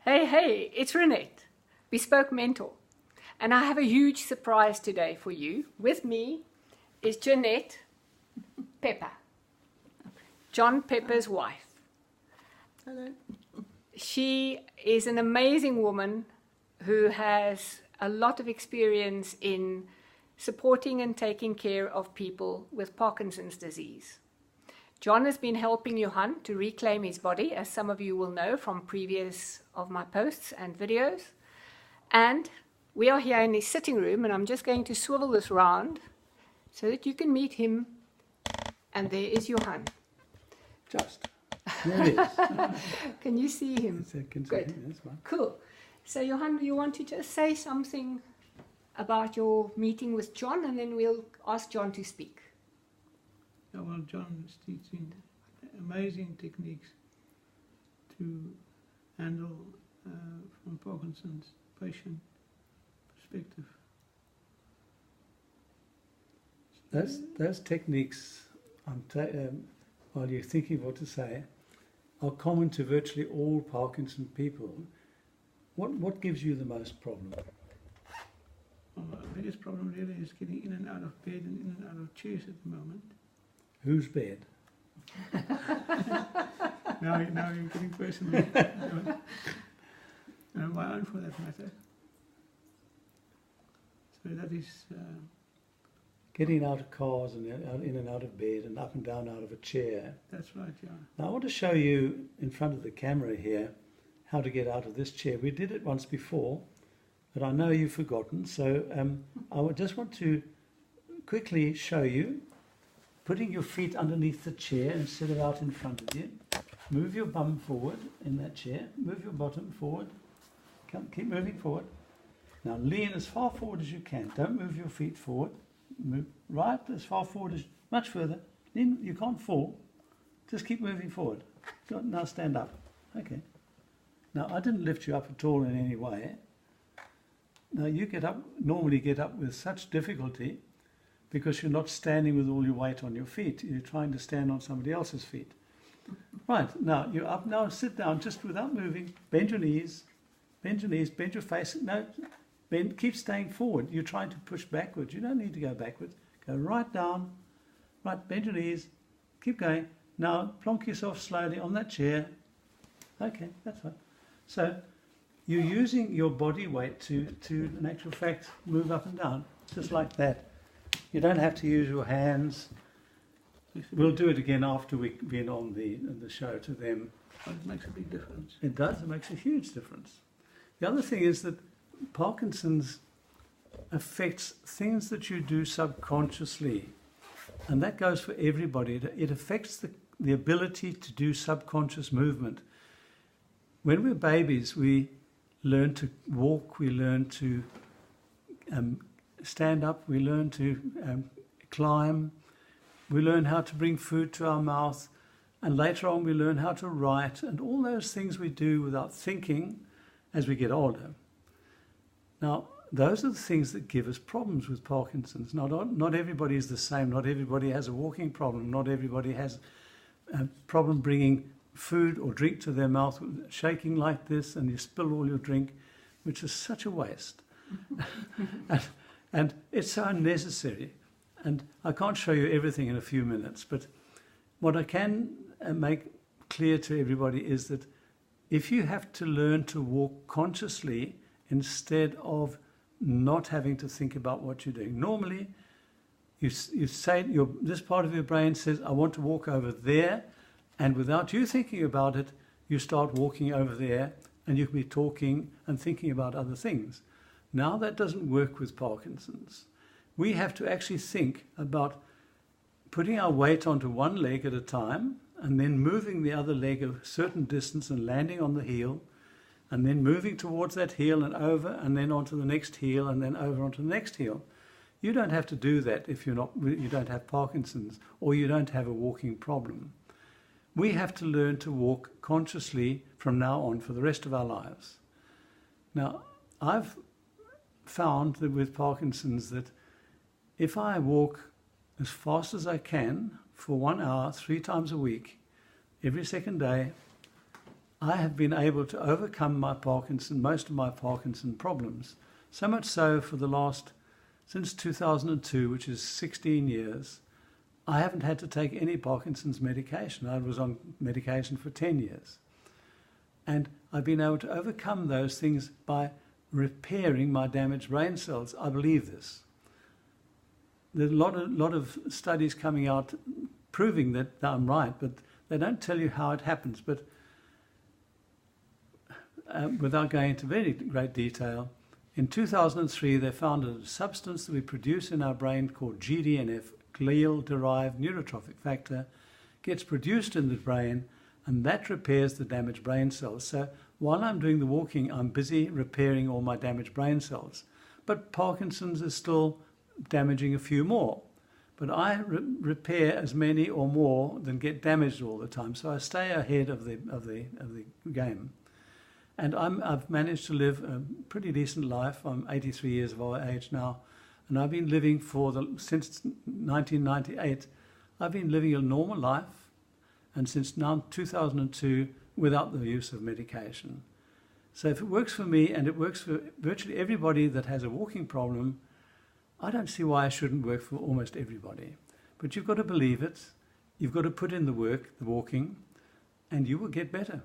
Hey, it's Renette, Bespoke Mentor. And I have a huge surprise today for you. With me is Jeanette Pepper, John Pepper's wife. Hello. She is an amazing woman who has a lot of experience in supporting and taking care of people with Parkinson's disease. John has been helping Johan to reclaim his body, as some of you will know from previous of my posts and videos. And we are here in his sitting room, and I'm just going to swivel this round so that you can meet him. And there is Johan. Just. There it is. Can you see him? Good. That's fine. Cool. So Johan, do you want to just say something about your meeting with John, and then we'll ask John to speak. Yeah, well, John is teaching amazing techniques to handle from Parkinson's patient perspective. Those techniques, while you're thinking what to say, are common to virtually all Parkinson people. What gives you the most problem? Well, the biggest problem really is getting in and out of bed and in and out of chairs at the moment. Whose bed? Now you're getting personal. My own for that matter. So that is... Getting out of cars and in and out of bed and up and down out of a chair. That's right, yeah. Now I want to show you in front of the camera here how to get out of this chair. We did it once before, but I know you've forgotten. So I would just want to quickly show you, putting your feet underneath the chair instead of out in front of you. Move your bum forward in that chair. Move your bottom forward. Keep moving forward. Now lean as far forward as you can. Don't move your feet forward. Move right as far forward as much further. Then you can't fall. Just keep moving forward. Now stand up. Okay. Now I didn't lift you up at all in any way. Now you normally get up with such difficulty because you're not standing with all your weight on your feet. You're trying to stand on somebody else's feet. Right. Now you're up. Now sit down just without moving. Bend your knees. Bend your knees. Bend your face. No. Bend, keep staying forward. You're trying to push backwards. You don't need to go backwards. Go right down. Right, bend your knees. Keep going. Now, plonk yourself slowly on that chair. Okay, that's fine. So, you're using your body weight to in actual fact, move up and down, just like that. You don't have to use your hands. We'll do it again after we've been on the show to them. It makes a big difference. It does. It makes a huge difference. The other thing is that Parkinson's affects things that you do subconsciously, and that goes for everybody. It affects the ability to do subconscious movement. When we're babies, we learn to walk, we learn to stand up, we learn to climb, we learn how to bring food to our mouth, and later on we learn how to write, and all those things we do without thinking as we get older. Now, those are the things that give us problems with Parkinson's. Not everybody is the same. Not everybody has a walking problem. Not everybody has a problem bringing food or drink to their mouth, shaking like this, and you spill all your drink, which is such a waste. and it's so unnecessary. And I can't show you everything in a few minutes, but what I can make clear to everybody is that if you have to learn to walk consciously instead of not having to think about what you're doing. Normally, you say this part of your brain says, I want to walk over there, and without you thinking about it, you start walking over there, and you can be talking and thinking about other things. Now that doesn't work with Parkinson's. We have to actually think about putting our weight onto one leg at a time, and then moving the other leg a certain distance and landing on the heel, and then moving towards that heel and over, and then onto the next heel, and then over onto the next heel. You don't have to do that if you don't have Parkinson's, or you don't have a walking problem. We have to learn to walk consciously from now on for the rest of our lives. Now, I've found that with Parkinson's that if I walk as fast as I can for 1 hour, 3 times a week, every second day, I have been able to overcome my Parkinson, most of my Parkinson problems. So much so for the last, since 2002, which is 16 years, I haven't had to take any Parkinson's medication. I was on medication for 10 years. And I've been able to overcome those things by repairing my damaged brain cells. I believe this. There's a lot of studies coming out proving that I'm right, but they don't tell you how it happens. But without going into very great detail, in 2003 they found a substance that we produce in our brain called GDNF, glial-derived neurotrophic factor, gets produced in the brain, and that repairs the damaged brain cells. So while I'm doing the walking, I'm busy repairing all my damaged brain cells. But Parkinson's is still damaging a few more. But I repair as many or more than get damaged all the time. So I stay ahead of the game. And I've managed to live a pretty decent life. I'm 83 years of age now. And I've been living since 1998, I've been living a normal life, and since now 2002, without the use of medication. So if it works for me, and it works for virtually everybody that has a walking problem, I don't see why it shouldn't work for almost everybody. But you've got to believe it, you've got to put in the work, the walking, and you will get better.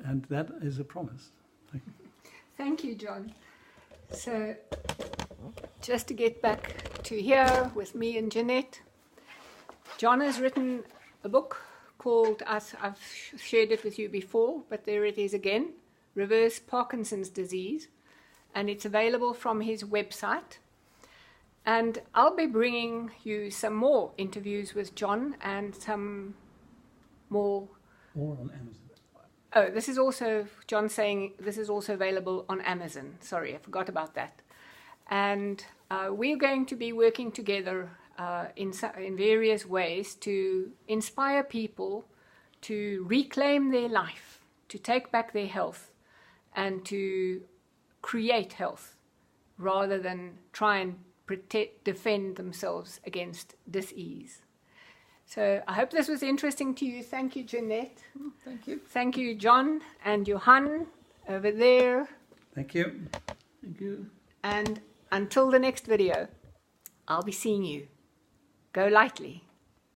And that is a promise. Thank you. Thank you, John. So, just to get back to here with me and Jeanette, John has written a book called, I've shared it with you before, but there it is again, Reverse Parkinson's Disease, and it's available from his website. And I'll be bringing you some more interviews with John and some more. Or on Amazon. Oh, this is also, John's saying this is also available on Amazon. Sorry, I forgot about that. And we're going to be working together in various ways to inspire people to reclaim their life, to take back their health, and to create health, rather than try and defend themselves against dis-ease. So I hope this was interesting to you. Thank you, Jeanette. Thank you. Thank you, John and Johan over there. Thank you. Thank you. And until the next video, I'll be seeing you. Go lightly.